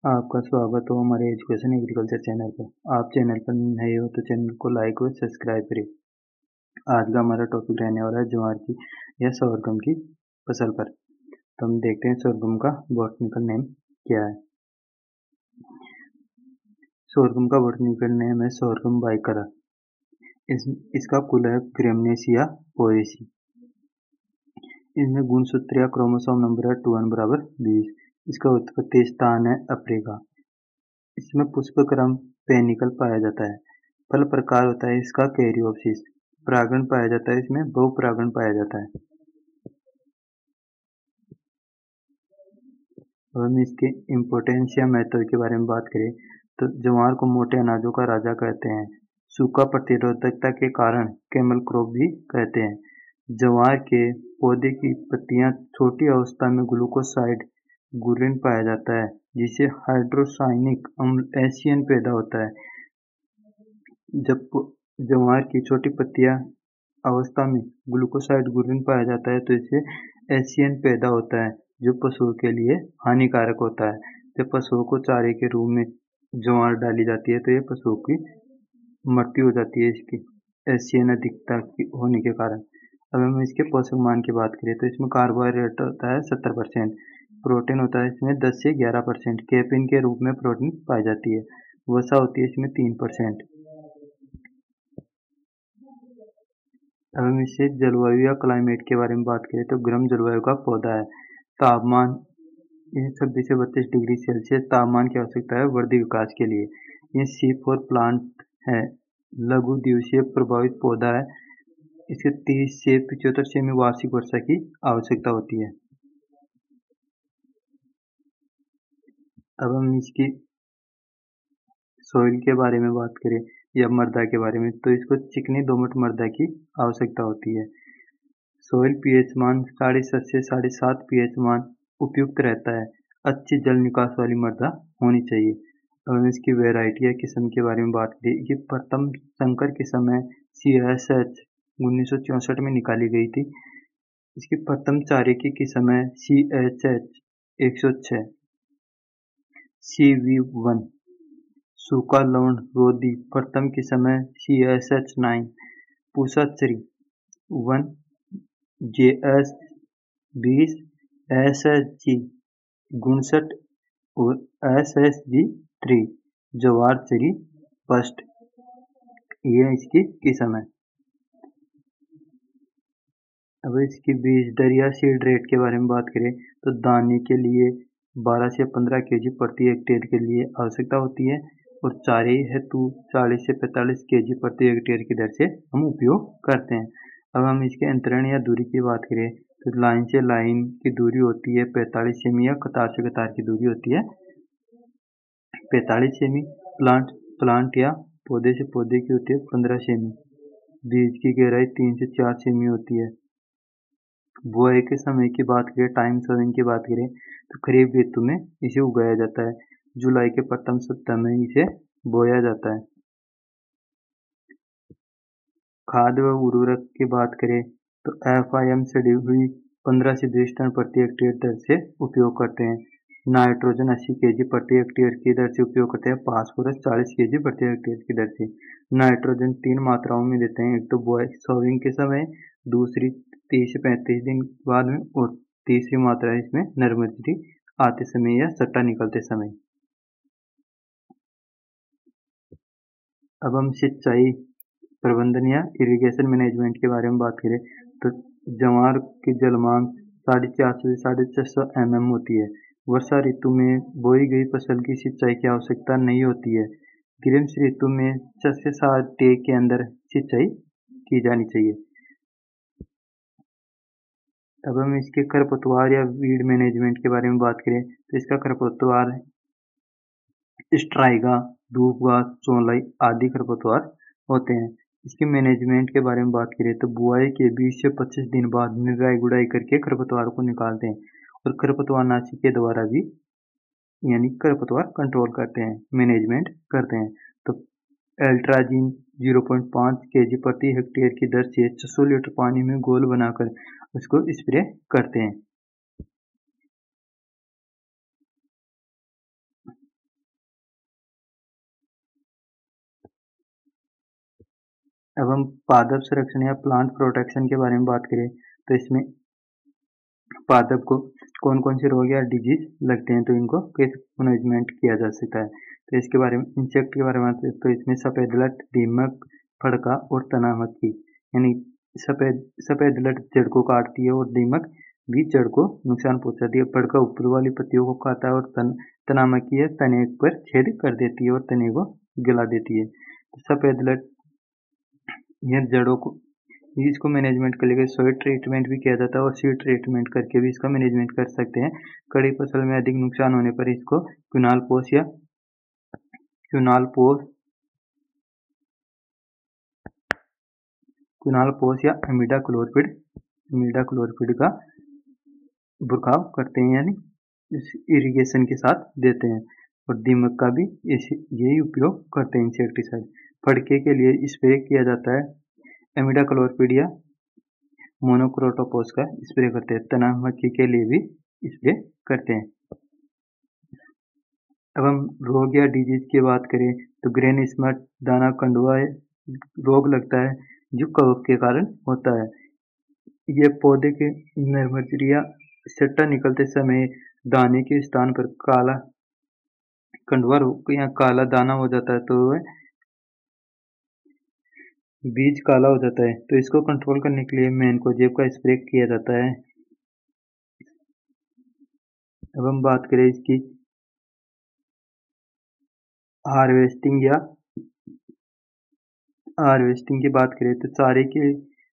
आपका स्वागत हो हमारे एजुकेशन एग्रीकल्चर चैनल पर। आप चैनल पर नए हो तो चैनल को लाइक और सब्सक्राइब करें। आज का हमारा टॉपिक रहने वाला है ज्वार की या सोरगम की फसल पर। तो हम देखते हैं सोरगम का बॉटनिकल नेम क्या है। सोरगम का बॉटनिकल नेम है सोरगम बाइकरा। इसका कुल है ग्रेमनेसिया पोएसी। इसमें गुणसूत्र या क्रोमोसोम नंबर है 2n=20। इसका उत्पत्ति स्थान है अफ्रीका। इसमें पुष्पक्रम पेनिकल पाया जाता है। फल प्रकार होता है इसका कैरियोप्सिस। परागण पाया जाता है इसमें बहुपरागण पाया जाता है। अब हम इसके इम्पोर्टेंस या महत्व के बारे में बात करें तो ज्वार को मोटे अनाजों का राजा कहते हैं। सूखा प्रतिरोधकता के कारण कैमल क्रॉप भी कहते हैं। ज्वार के पौधे की पत्तियां छोटी अवस्था में ग्लूकोसाइड गुरिन पाया जाता है जिससे हाइड्रोसायनिक अम्ल एसियन पैदा होता है। जब ज्वार की छोटी पत्तियां अवस्था में ग्लूकोसाइड गुरिन पाया जाता है तो इससे एसियन पैदा होता है जो पशुओं के लिए हानिकारक होता है। जब पशुओं को चारे के रूप में ज्वार डाली जाती है तो ये पशुओं की मृत्यु हो जाती है इसकी एसियन अधिकता होने के कारण। अब हम इसके पोषक मान की बात करें तो इसमें कार्बोहाइड्रेट होता है 70%, प्रोटीन होता है इसमें 10 से 11%, कैफीन के रूप में प्रोटीन पाई जाती है, वसा होती है इसमें 3%। अब हम इससे जलवायु या क्लाइमेट के बारे में बात करें तो गर्म जलवायु का पौधा है। तापमान 26 से 32 डिग्री सेल्सियस तापमान की आवश्यकता है वृद्धि विकास के लिए। ये C4 प्लांट है, लघु दिवसीय प्रभावित पौधा है। इसके 30 से 75 सेमी वार्षिक वर्षा की आवश्यकता होती है। अब हम इसकी सोइल के बारे में बात करें या मृदा के बारे में तो इसको चिकनी दोमट मृदा की आवश्यकता होती है। सोइल पीएच मान 7.5 से 7.5 पीएच मान उपयुक्त रहता है। अच्छी जल निकास वाली मृदा होनी चाहिए। और इसकी वैरायटी या किस्म के बारे में बात करें कि प्रथम संकर के समय CSH 1964 में निकाली गई थी। इसकी प्रथम चारे की किस्म है CHH 106, CV1। सूखा लवण रोधी प्रथम किस्म है CSH 9, पूसा चरी 1, JS 20, SSG 59 और SSG 3 ज्वार चरी फर्स्ट। ये इसकी किस्म है। अब इसकी बीज दर या सीड रेट के बारे में बात करें तो दाने के लिए 12 से 15 kg प्रति हेक्टेयर के लिए आवश्यकता होती है और चारे हेतु 40 से 45 kg प्रति हेक्टेयर की दर से हम उपयोग करते हैं। अब हम इसके अंतरण या दूरी की बात करें तो लाइन से लाइन की दूरी होती है 45 सेमी या कतार से कतार की दूरी होती है 45 सेमी। प्लांट या पौधे से पौधे की होती है 15 सेमी। बीज की गहराई 3 से 4 सेमी होती है। बुआई के समय की बात करें, टाइम सोइंग की बात करें तो खरीफ ऋतु में इसे उगाया जाता है। जुलाई के प्रथम सप्ताह में इसे बोया जाता है। खाद व उर्वरक की बात करें तो FIM सड़ी हुई 15 से 20 टन प्रति हेक्टेयर दर से उपयोग करते हैं। नाइट्रोजन 80 kg प्रति हेक्टेयर की दर से उपयोग करते हैं। फास्फोरस 40 kg प्रति हेक्टेयर की दर से। नाइट्रोजन 3 मात्राओं में देते हैं, एक तो बुआई सोइंग के समय, दूसरी 30 से 35 दिन बाद में और तीसरी मात्रा है इसमें नर्मदी आते समय या सट्टा निकलते समय। अब हम सिंचाई प्रबंधन या इरिगेशन मैनेजमेंट के बारे में बात करें तो ज्वार की जल मांग 450 से 650 mm होती है। वर्षा ऋतु में बोई गई फसल की सिंचाई की आवश्यकता नहीं होती है। ग्रीष्म ऋतु में 6 से 7 डे के अंदर सिंचाई की जानी चाहिए। अब हम इसके खरपतवार या वीड मैनेजमेंट के बारे में बात करें तो इसका खरपतवार स्ट्राइगा, धूपघास, चौलाई आदि खरपतवार होते हैं। इसके मैनेजमेंट के बारे में बात करें तो बुआई के 20 से 25 दिन बाद निराई गुड़ाई करके खरपतवार को निकालते हैं और खरपतवार नाशी के द्वारा भी यानी खरपतवार कंट्रोल करते हैं, मैनेजमेंट करते हैं। तो एल्ट्राजीन 0.5 kg प्रति हेक्टेयर की दर से 600 लीटर पानी में घोल बनाकर उसको स्प्रे करते हैं। अब हम पादप संरक्षण या प्लांट प्रोटेक्शन के बारे में बात करें तो इसमें पादप को कौन कौन से रोग या डिजीज लगते हैं, तो इनको कैसे मैनेजमेंट किया जा सकता है। तो इसके बारे में इंसेक्ट के बारे में बात करें तो इसमें सफ़ेद लट, दीमक, फड़का और तना मक्खी, यानी सफ़ेद लट जड़ को काटती है और दीमक भी जड़ को नुकसान पहुंचाती है। फड़का ऊपर वाली पत्तियों को खाता है और तना मक्खी है तने पर छेद कर देती है और तने को गला देती है। तो सफ़ेद लट यह जड़ों को इसको मैनेजमेंट के लिए सॉइल ट्रीटमेंट भी किया जाता है और सीड ट्रीटमेंट करके भी इसका मैनेजमेंट कर सकते हैं। कड़ी फसल में अधिक नुकसान होने पर इसको क्विनाल पोस या अमीडा क्लोरपिड का बुरखाव करते हैं, यानी इरिगेशन के साथ देते हैं। और दीमक का भी यही उपयोग करते हैं इंसेक्टिसाइड। फड़के के लिए स्प्रे किया जाता है अमीडा क्लोरपिड या मोनोक्रोटोफॉस का स्प्रे करते हैं। तना मक्खी के लिए भी स्प्रे करते हैं। अब हम रोग या डिजीज की बात करें तो ग्रेन स्मट दाना कंडुआ रोग लगता है जो कवक के कारण होता है। ये पौधे के नर्मचर्य या सट्टा निकलते समय दाने के स्थान पर काला कंडुआ या काला दाना हो जाता है, तो वह बीज काला हो जाता है। तो इसको कंट्रोल करने के लिए मैनकोजेब का स्प्रे किया जाता है। अब हम बात करें इसकी हार्वेस्टिंग की बात करें तो चारे की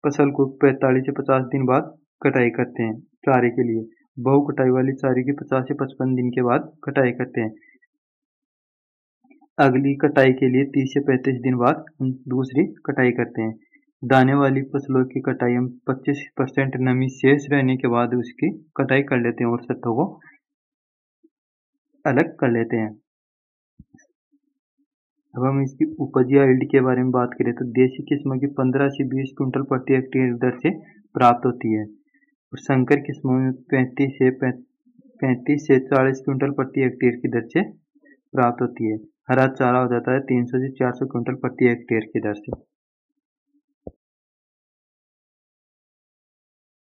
फसल को 45 से 50 दिन बाद कटाई करते हैं। चारे के लिए बहु कटाई वाली चारे की 50 से 55 दिन के बाद कटाई करते हैं। अगली कटाई के लिए 30 से 35 दिन बाद हम दूसरी कटाई करते हैं। दाने वाली फसलों की कटाई हम 25% नमी शेष रहने के बाद उसकी कटाई कर लेते हैं और सत्तों को अलग कर लेते हैं। अब हम इसकी उपज या यील्ड के बारे में बात करें तो देसी किस्मों की 15 से 20 क्विंटल प्रति हेक्टेयर दर से प्राप्त होती है और संकर किस्मों में 35 से 40 क्विंटल प्रति हेक्टेयर की दर से प्राप्त होती है। हरा चारा हो जाता है 300 से 400 क्विंटल प्रति हेक्टेयर की दर से।